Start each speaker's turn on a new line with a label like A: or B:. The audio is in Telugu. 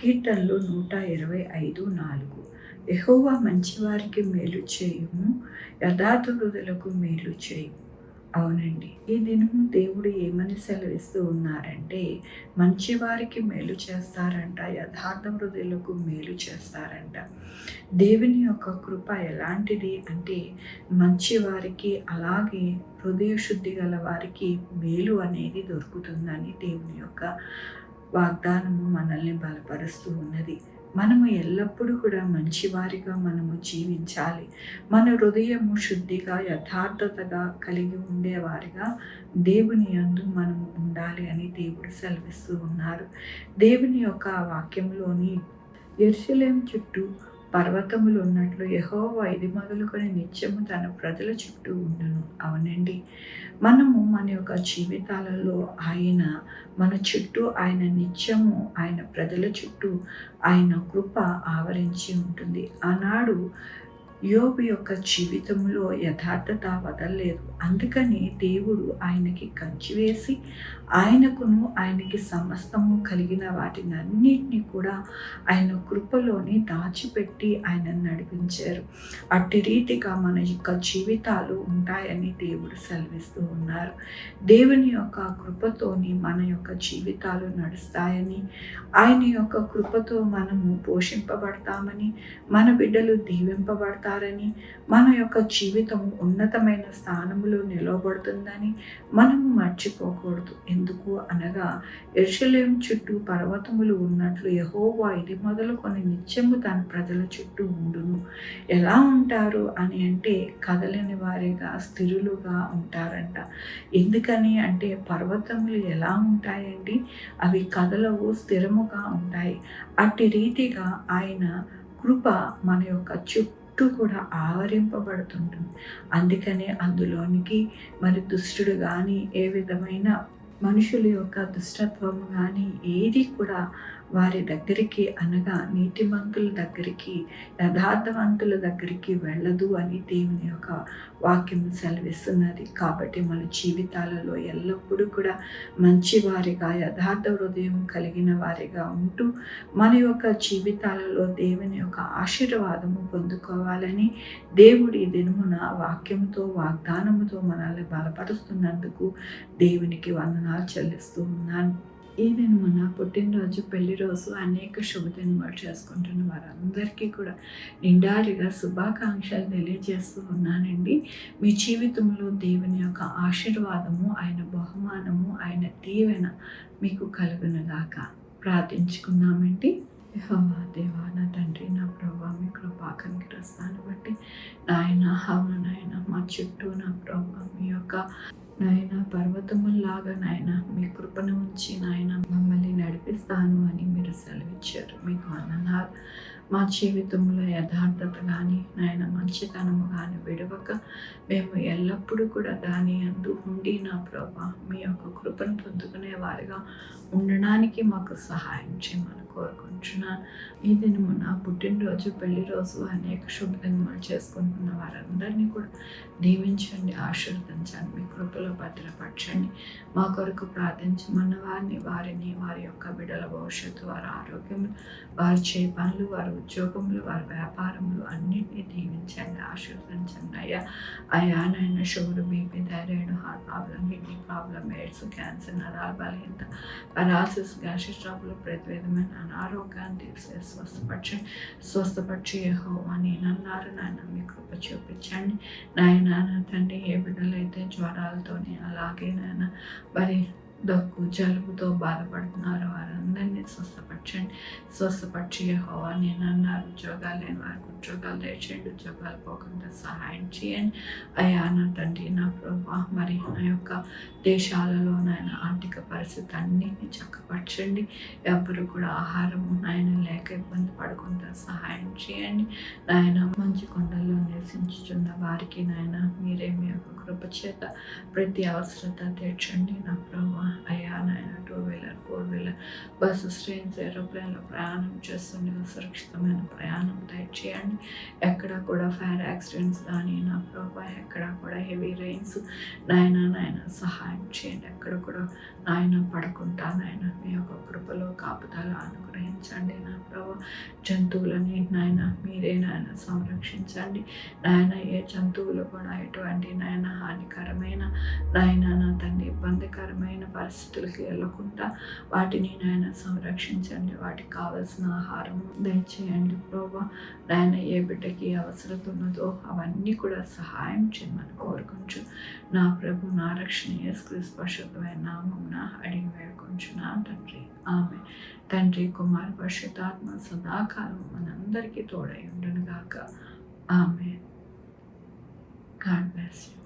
A: కీర్తనలు 125:4 యెహోవా మంచివారికి మేలు చేయుము, యథార్థ హృదయులకు మేలు చేయుము. అవునండి, ఈ దినం దేవుడు ఏమని సెలవిస్తూ ఉన్నారంటే, మంచివారికి మేలు చేస్తారంట, యథార్థ హృదయులకు మేలు చేస్తారంట. దేవుని యొక్క కృప ఎలాంటిది అంటే, మంచివారికి అలాగే హృదయ శుద్ధి గల వారికి మేలు అనేది దొరుకుతుందని దేవుని యొక్క వాగ్దానము మనల్ని బలపరుస్తూ ఉన్నది. మనము ఎల్లప్పుడూ కూడా మంచివారిగా మనము జీవించాలి. మన హృదయము శుద్ధిగా యథార్థతగా కలిగి ఉండేవారిగా దేవుని యందు మనము ఉండాలి అని దేవుడు సెలవిస్తూ ఉన్నారు. దేవుని యొక్క వాక్యంలోని యెరూషలేము చుట్టూ పర్వతములు ఉన్నట్లు యెహోవా ఇది మొదలుకొని నిత్యము తన ప్రజల చుట్టూ ఉండును. అవునండి, మనము మన యొక్క జీవితాలలో మన చుట్టూ ఆయన నిత్యము ఆయన ప్రజల చుట్టూ ఆయన కృప ఆవరించి ఉంటుంది. ఆనాడు యోబు యొక్క జీవితంలో యథార్థత వదలలేదు. అందుకని దేవుడు ఆయనకి కంచి వేసి ఆయనకి సమస్తము కలిగిన వాటిని అన్నిటినీ కూడా ఆయన కృపలోని దాచిపెట్టి ఆయన నడిపించారు. అట్టి రీతిగా మన యొక్క జీవితాలు ఉంటాయని దేవుడు సెలవిస్తూ ఉన్నారు. దేవుని యొక్క కృపతోని మన యొక్క జీవితాలు నడుస్తాయని, ఆయన యొక్క కృపతో మనము పోషింపబడతామని, మన బిడ్డలు దీవింపబడతారని, మన యొక్క జీవితం ఉన్నతమైన స్థానంలో నిలవబడుతుందని మనము మర్చిపోకూడదు. ఎందుకు అనగా, యెరూషలేము చుట్టూ పర్వతములు ఉన్నట్లు యెహోవా ఇది మొదలుకొని నిత్యము తన ప్రజల చుట్టూ ఉండును. ఎలా ఉంటారు అని అంటే, కదలని వారిగా స్థిరులుగా ఉంటారంట. ఎందుకని అంటే, పర్వతములు ఎలా ఉంటాయండి? అవి కదలవు, స్థిరముగా ఉంటాయి. అట్టి రీతిగా ఆయన కృప మన యొక్క చుట్టూ కూడా ఆవరింపబడుతుంటుంది. అందుకనే అందులోనికి మరి దుష్టుడు కానీ, ఏ విధమైన మనుషుల యొక్క దుష్టత్వం కానీ ఏది కూడా వారి దగ్గరికి అనగా నీతిమంతుల దగ్గరికి, యథార్థవంతుల దగ్గరికి వెళ్ళదు అని దేవుని యొక్క వాక్యం సెలవిస్తున్నది. కాబట్టి మన జీవితాలలో ఎల్లప్పుడూ కూడా మంచివారిగా, యథార్థ హృదయం కలిగిన వారిగా ఉంటూ మన యొక్క జీవితాలలో దేవుని యొక్క ఆశీర్వాదము పొందుకోవాలని దేవుడు ఈ దినమున వాక్యంతో, వాగ్దానముతో మనల్ని బలపరుస్తున్నందుకు దేవునికి వందనాలు చెల్లిస్తూ ఉన్నాను. ఈ దినమున పుట్టినరోజు, పెళ్లి రోజు, అనేక శుభదినములు చేసుకుంటున్న వారందరికీ కూడా నిండారిగా శుభాకాంక్షలు తెలియజేస్తూ ఉన్నానండి. మీ జీవితంలో దేవుని యొక్క ఆశీర్వాదము, ఆయన బహుమానము, ఆయన దీవెన మీకు కలుగునుగాక. ప్రార్థించుకుందామండి. యెహోవా దేవా, నా తండ్రి, నా ప్రభువా, మీ కృపా కనికరిస్తాను బట్టి నాయన, అవును నాయన, మా చుట్టూ నా ప్రభువా మీ యొక్క నాయన పర్వతముల్లాగా నాయన మీ కృపను ఉంచి నాయన మమ్మల్ని నడిపిస్తాను అని మీరు సెలవిచ్చారు. మీకు వందనాలు. మా జీవితంలో యథార్థత కానీ నాయన మంచితనము కానీ విడవక మేము ఎల్లప్పుడూ కూడా దాని యందు ఉండి నా ప్రభా మీ యొక్క కృపను పొందుకునే వారిగా ఉండడానికి మాకు సహాయం చేయమని కోరుకుంటున్నాను. ఈ దినము నా పుట్టినరోజు, పెళ్లి రోజు, అనేక శుభదినములు చేసుకుంటున్న వారందరినీ కూడా దీవించండి, ఆశీర్వదించండి, మీ కృపలో భద్రపరచండి. మా కొరకు ప్రార్థించమన్న వారిని, వారి యొక్క బిడ్డల భవిష్యత్తు, వారి ఆరోగ్యం, వారి చే పనులు, వారి ఉద్యోగములు, వారి వ్యాపారములు అన్నింటినీ దీవించండి, ఆశీర్వదించండి. అయ్యా నాయన sugar, BP, thyroid, heart problem, kidney problem, AIDS, cancer, నరాల బలహీనత, పెరాలసిస్, గ్యాస్ట్రిక్ ట్రబుల్, ప్రతి విధమైన అనారోగ్యాన్ని స్వస్థపరిచి యెహోవా నేనన్నారు నాయన మీ కృప చూపించండి. నాయన నా తండ్రి, ఏ బిడ్డలైతే జ్వరాలతోని అలాగే నాయన మరి దగ్గు, జలుబుతో బాధపడుతున్నారు వారందరినీ స్వస్థపరిచి యెహోవా నేనన్నారు. ఉద్యోగాలు లేని వారికి ఉద్యోగాలు దయచేయండి, ఉద్యోగాలు పోకుండా సహాయం చేయండి. అయ్యా నా తండ్రి, నా ప్రభా మరి నా యొక్క దేశాలలో నాయన ఆర్థిక పరిస్థితి అన్నిటిని చక్కపరచండి. ఎవరు కూడా ఆహారము నాయన లేక ఇబ్బంది పడకుండా సహాయం చేయండి. నాయన మంచి కొండల్లో నివసించుతున్న వారికి నాయన మీరే మీ యొక్క కృప చేత ప్రతి అవసరత తీర్చండి నా ప్రభా. అయ్యా నాయన 2-వీలర్, 4-వీలర్, బస్సు, ట్రైన్స్, ఏరోప్లేన్లో ప్రయాణం చేస్తుండగా సురక్షితమైన ప్రయాణం దయచేయండి. చేయండి. ఎక్కడ కూడా ఫైర్ యాక్సిడెంట్స్ కానీ నా ప్రభా ఎక్కడ కూడా హెవీ రెయిన్స్ నాయన సహాయం చేయండి. ఎక్కడ కూడా నాయన పడకుండా నాయన మీ యొక్క కృపలో కాపుదల అనుగ్రహించండి. నా ప్రభా జంతువులని నాయన మీరే నాయన సంరక్షించండి. నాయన ఏ జంతువులు కూడా ఎటువంటి నాయన హానికరమైన నాయన నా తండ్రి ఇబ్బందికరమైన పరిస్థితులకి వెళ్ళకుండా వాటిని నాయన సంరక్షించండి. వాటికి కావలసిన ఆహారము దయచేయండి ప్రభా. నాయన ఏ బిడ్డకి అవసరత ఉన్నదో అవన్నీ కూడా సహాయం చేయమని కోరుకుంటూ నా ప్రభు నా రక్షణ యేసుక్రీస్తు పరిశుద్ధమైన నామమున అడిగి వేడుకొంచున్నా తండ్రి. ఆమె తండ్రి కుమార పరిశుద్ధాత్మ సదాకాలం మనందరికీ తోడై ఉండును గాక. ఆమె. God bless you.